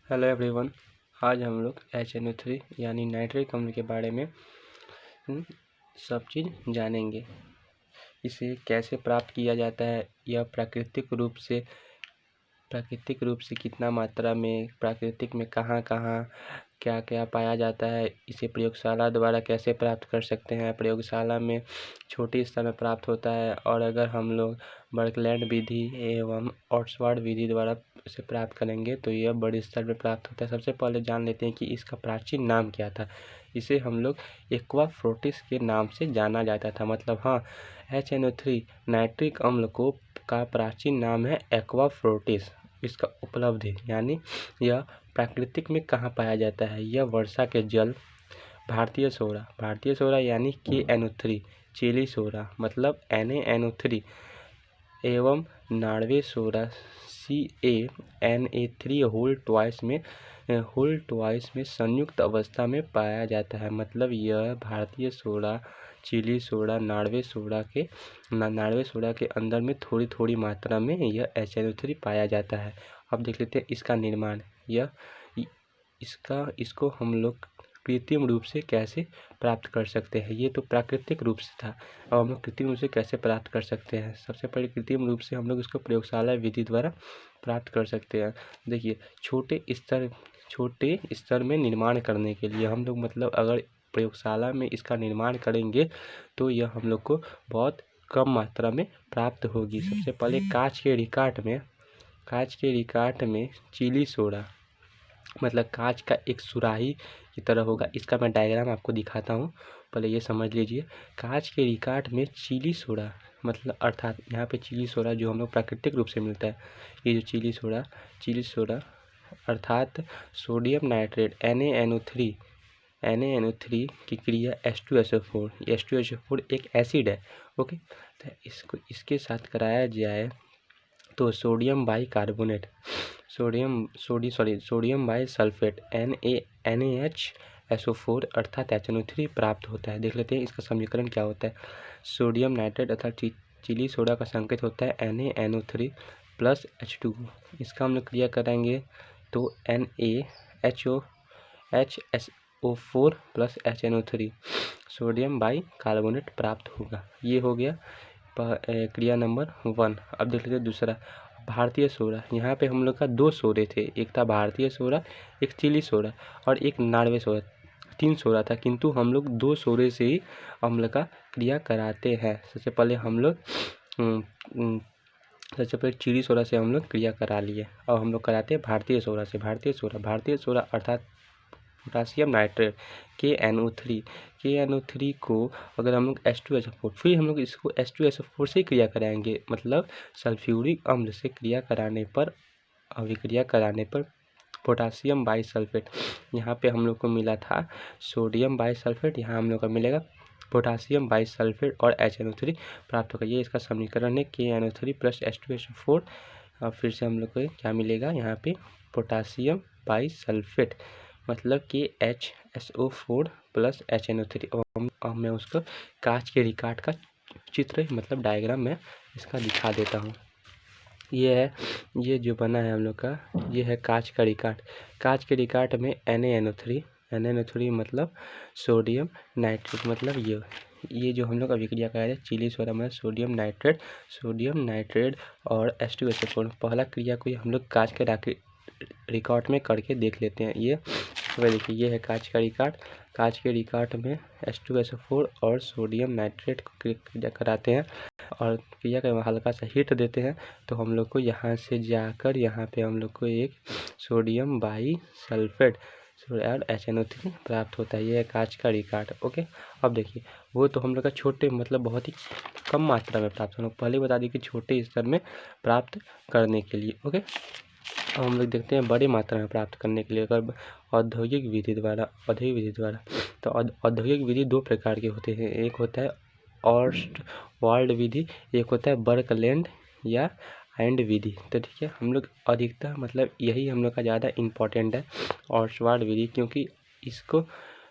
Hello everyone. आज हम लोग HNO3 यानी नाइट्रिक अम्ल के बारे में सब चीज़ जानेंगे। इसे कैसे प्राप्त किया जाता है, यह प्राकृतिक रूप से कितना मात्रा में, प्राकृतिक में कहाँ कहाँ क्या क्या पाया जाता है, इसे प्रयोगशाला द्वारा कैसे प्राप्त कर सकते हैं। प्रयोगशाला में छोटे स्तर में प्राप्त होता है, और अगर हम लोग बर्कलैंड विधि एवं ऑक्सफोर्ड विधि द्वारा इसे प्राप्त करेंगे तो यह बड़े स्तर में प्राप्त होता है। सबसे पहले जान लेते हैं कि इसका प्राचीन नाम क्या था। इसे हम लोग एक्वा फ्रूटिस के नाम से जाना जाता था। मतलब हाँ, HNO3 नाइट्रिक अम्ल का प्राचीन नाम है एक्वा फ्रूटिस। इसका उपलब्धि यानी यह प्राकृतिक में कहाँ पाया जाता है। यह वर्षा के जल, भारतीय सोडा यानी KNO3, चिली सोडा मतलब NaNO3 एवं Norway soda CaNa3 whole twice में संयुक्त अवस्था में पाया जाता है। मतलब यह भारतीय soda, Chile soda, Norway soda के अंदर में थोड़ी थोड़ी मात्रा में यह HNO3 पाया जाता है। अब देख लेते हैं इसका निर्माण। इसको हम लोग कृत्रिम रूप से कैसे प्राप्त कर सकते हैं। ये तो प्राकृतिक रूप से था, अब हम लोग कृत्रिम रूप से कैसे प्राप्त कर सकते हैं। सबसे पहले कृत्रिम रूप से हम लोग इसको प्रयोगशाला विधि द्वारा प्राप्त कर सकते हैं। देखिए, छोटे स्तर में निर्माण करने के लिए हम लोग मतलब अगर प्रयोगशाला में इसका निर्माण करेंगे तो यह हम लोग को बहुत कम मात्रा में प्राप्त होगी। सबसे पहले कांच के रिकाट में चिली सोडा मतलब कांच का एक सुराही की तरह होगा। इसका मैं डायग्राम आपको दिखाता हूँ, पहले ये समझ लीजिए। कांच के रिकाट में चिली सोडा मतलब अर्थात यहाँ पे चिली सोडा जो हम लोग प्राकृतिक रूप से मिलता है, ये जो चिली सोडा अर्थात सोडियम नाइट्रेट NaNO3 की क्रिया H2SO4 एक एसिड है। ओके, तो इसके साथ कराया जाए तो सोडियम बाईसल्फेट NaHSO4 अर्थात HNO3 प्राप्त होता है। देख लेते हैं इसका समीकरण क्या होता है। सोडियम नाइट्रेट अर्थात चिली सोडा का संकेत होता है NaNO3 प्लस H2। इसका हम लोग क्रिया कराएंगे तो NaHSO4 plus HNO3 sodium bicarbonate प्राप्त होगा। ये हो गया क्रिया नंबर 1। अब देख लेते हैं दूसरा, भारतीय सोडा। यहाँ पे हम लोग का 2 सोडे थे, एक था भारतीय सोडा, एक चिली सोडा और एक नार्वे सोडा। 3 सोडा था, किंतु हम लोग 2 सोडे से ही अम्ल का क्रिया कराते हैं। सबसे पहले चिली सोडा से हम लोग क्रिया करा लिए। अब हम लोग कराते हैं भारतीय सोडा से। भारतीय सोडा अर्थात पोटासियम नाइट्रेट KNO3 को अगर हम लोग H2SO4 फिर हम लोग इसको H2SO4 से क्रिया कराएंगे, मतलब सल्फ्यूरिक अम्ल से अभिक्रिया कराने पर पोटासियम बाइसल्फेट, यहाँ पे हम लोग को मिला था सोडियम बाइसल्फेट, यहाँ हम लोग को मिलेगा पोटासियम बाइसल्फेट और HNO3 प्राप्त होगा। ये इसका समीकरण है KNO3 प्लस H2SO4। और फिर से हम लोग को क्या मिलेगा यहाँ पे पोटासियम बाइसल्फेट मतलब कि HSO4 प्लस HNO3। अब मैं उसको कांच के रिकाट का चित्र मतलब डायग्राम में इसका दिखा देता हूँ। ये जो बना है हम लोग का, ये है कांच का रिकाट। कांच के रिकाट में NaNO3 मतलब सोडियम नाइट्रेट मतलब ये जो हम लोग अभिक्रिया कर रहे हैं चिली सोडा मतलब सोडियम नाइट्रेट और H2SO4। पहला क्रिया को हम लोग कांच के रिकाट में करके देख लेते हैं। ये देखिए, ये है कांच के रिकाट में H2SO4 और सोडियम नाइट्रेट को क्रिया कराते हैं और क्रिया का हल्का सा हीट देते हैं तो हम लोग को यहाँ से जाकर यहाँ पे हम लोग को एक सोडियम बाइसल्फेट और HNO3 प्राप्त होता है। ये है कांच का रिकाट। ओके, अब देखिए, वो तो हम लोग का छोटे मतलब बहुत ही कम मात्रा में प्राप्त होना, पहले बता दी कि छोटे स्तर में प्राप्त करने के लिए। ओके, अब हम लोग देखते हैं बड़े मात्रा में प्राप्त करने के लिए अगर औद्योगिक विधि द्वारा तो औद्योगिक विधि 2 प्रकार के होते हैं। एक होता है ऑक्सफोर्ड विधि, एक होता है बर्कलैंड या एंड विधि। तो ठीक है, हम लोग अधिकतर मतलब यही हम लोग का ज़्यादा इम्पोर्टेंट है ऑक्सफोर्ड विधि, क्योंकि इसको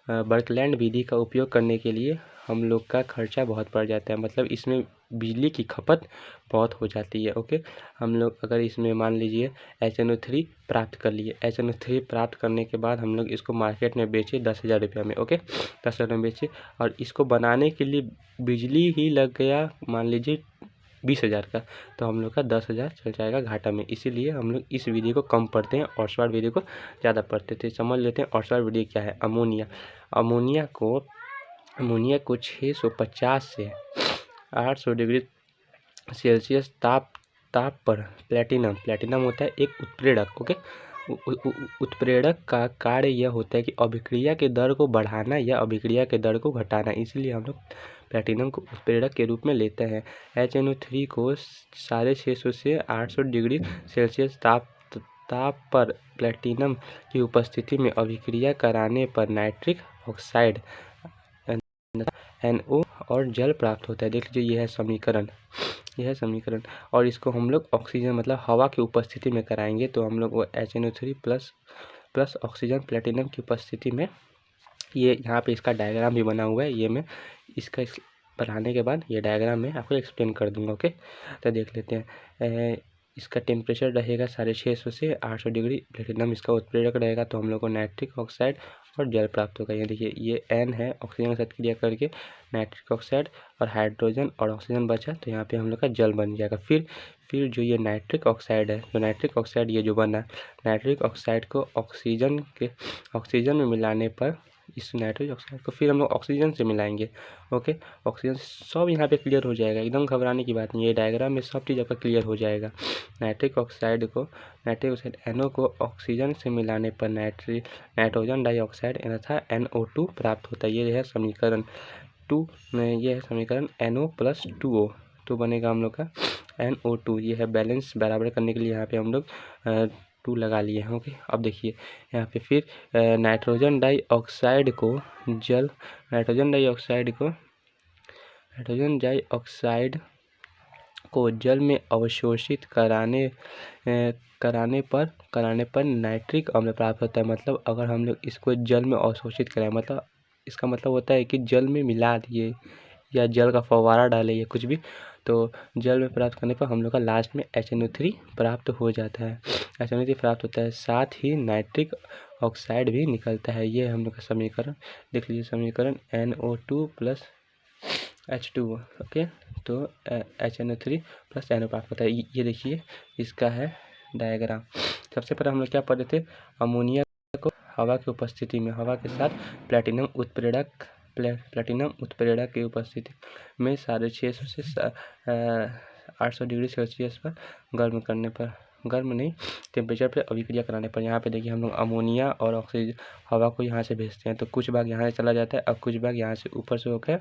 बर्कलैंड विधि का उपयोग करने के लिए हम लोग का खर्चा बहुत पड़ जाता है। मतलब इसमें बिजली की खपत बहुत हो जाती है। ओके, हम लोग अगर इसमें मान लीजिए HNO3 प्राप्त कर लिए, HNO3 प्राप्त करने के बाद हम लोग इसको मार्केट में बेचे 10,000 रुपये में। ओके, 10,000 में बेचे और इसको बनाने के लिए बिजली ही लग गया मान लीजिए 20,000 का, तो हम लोग का 10,000 चल जाएगा घाटा में। इसीलिए हम लोग इस विधि को कम पढ़ते हैं और शॉर्ट विधि को ज़्यादा पढ़ते थे। समझ लेते हैं और शॉर्ट विधि क्या है। अमोनिया को 650 से 800 डिग्री सेल्सियस ताप पर प्लेटिनम होता है एक उत्प्रेरक। ओके, उत्प्रेरक का कार्य यह होता है कि अभिक्रिया के दर को बढ़ाना या अभिक्रिया के दर को घटाना, इसलिए हम लोग प्लेटिनम को उत्प्रेरक के रूप में लेते हैं। HNO3 को 650 से 800 डिग्री सेल्सियस ताप पर प्लेटिनम की उपस्थिति में अभिक्रिया कराने पर नाइट्रिक ऑक्साइड NO और जल प्राप्त होता है। देख लीजिए, यह है समीकरण और इसको हम लोग ऑक्सीजन मतलब हवा की उपस्थिति में कराएंगे तो हम लोग वो HNO3 प्लस ऑक्सीजन प्लेटिनम की उपस्थिति में, ये यहाँ पे इसका डायग्राम भी बना हुआ है, ये मैं इसका बनाने के बाद ये डायग्राम में आपको एक्सप्लेन कर दूंगा। ओके, तो देख लेते हैं। इसका टेम्परेचर रहेगा 650 से 800 डिग्री, प्लेटिनम इसका उत्प्रेरक रहेगा, तो हम लोग को नाइट्रिक ऑक्साइड और जल प्राप्त होगा। ये देखिए, ये N है, ऑक्सीजन के साथ क्रिया करके नाइट्रिक ऑक्साइड और हाइड्रोजन और ऑक्सीजन बचा, तो यहाँ पे हम लोग का जल बन जाएगा। फिर जो ये नाइट्रिक ऑक्साइड है, तो नाइट्रिक ऑक्साइड ये जो बना, नाइट्रिक ऑक्साइड को ऑक्सीजन में मिलाने पर इस नाइट्रिक ऑक्साइड को फिर हम लोग ऑक्सीजन से मिलाएंगे। ओके, ऑक्सीजन सब यहाँ पे क्लियर हो जाएगा, एकदम घबराने की बात नहीं है। ये डायग्राम में सब चीज़ आपका क्लियर हो जाएगा। नाइट्रिक ऑक्साइड NO को ऑक्सीजन से मिलाने पर नाइट्रोजन डाइऑक्साइड तथा NO2 प्राप्त होता है। ये है समीकरण 2 में, ये है समीकरण NO + 2O, तो बनेगा हम लोग का NO2। ये है बैलेंस बराबर करने के लिए यहाँ पे हम लोग 2 लगा लिए हैं। ओके, अब देखिए यहाँ पे फिर नाइट्रोजन डाइऑक्साइड को जल में अवशोषित कराने पर नाइट्रिक अम्ल प्राप्त होता है। मतलब अगर हम लोग इसको जल में अवशोषित कराएं, मतलब इसका मतलब होता है कि जल में मिला दिए या जल का फव्वारा डाले या कुछ भी, तो जल में प्राप्त करने पर हम लोग का लास्ट में HNO3 प्राप्त हो जाता है। HNO3 प्राप्त होता है, साथ ही नाइट्रिक ऑक्साइड भी निकलता है। ये हम लोग का समीकरण देख लीजिए, समीकरण NO2 + H2O। ओके, तो HNO3 + NO प्राप्त होता है। ये देखिए, इसका है डायग्राम। सबसे पहले हम लोग क्या पढ़े थे, अमोनिया को हवा की उपस्थिति में, हवा के साथ प्लेटिनम उत्प्रेरक की उपस्थिति में 650 से 800 डिग्री सेल्सियस पर टेम्परेचर पे अभिक्रिया कराने पर, यहाँ पे देखिए हम लोग अमोनिया और ऑक्सीजन हवा को यहाँ से भेजते हैं, तो कुछ भाग यहाँ से चला जाता है और कुछ भाग यहाँ से ऊपर से होकर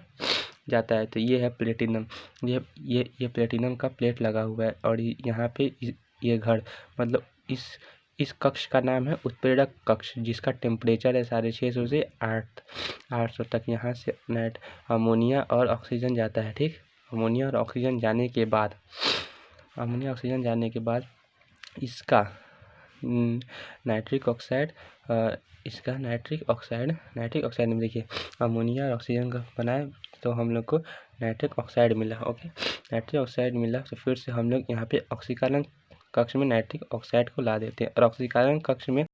जाता है। तो ये है प्लेटिनम, ये प्लेटिनम का प्लेट लगा हुआ है और यहाँ पे ये घर, मतलब इस कक्ष का नाम है उत्प्रेरक कक्ष, जिसका टेम्परेचर है 650 से 800 तक। यहाँ से अमोनिया और ऑक्सीजन जाता है। ठीक, अमोनिया और ऑक्सीजन जाने के बाद इसका नाइट्रिक ऑक्साइड में देखिए अमोनिया और ऑक्सीजन का बनाए, तो हम लोग को नाइट्रिक ऑक्साइड मिला। ओके, नाइट्रिक ऑक्साइड मिला, तो फिर से हम लोग यहाँ पे ऑक्सीकरण कक्ष में नाइट्रिक ऑक्साइड को ला देते हैं और ऑक्सीकरण कक्ष में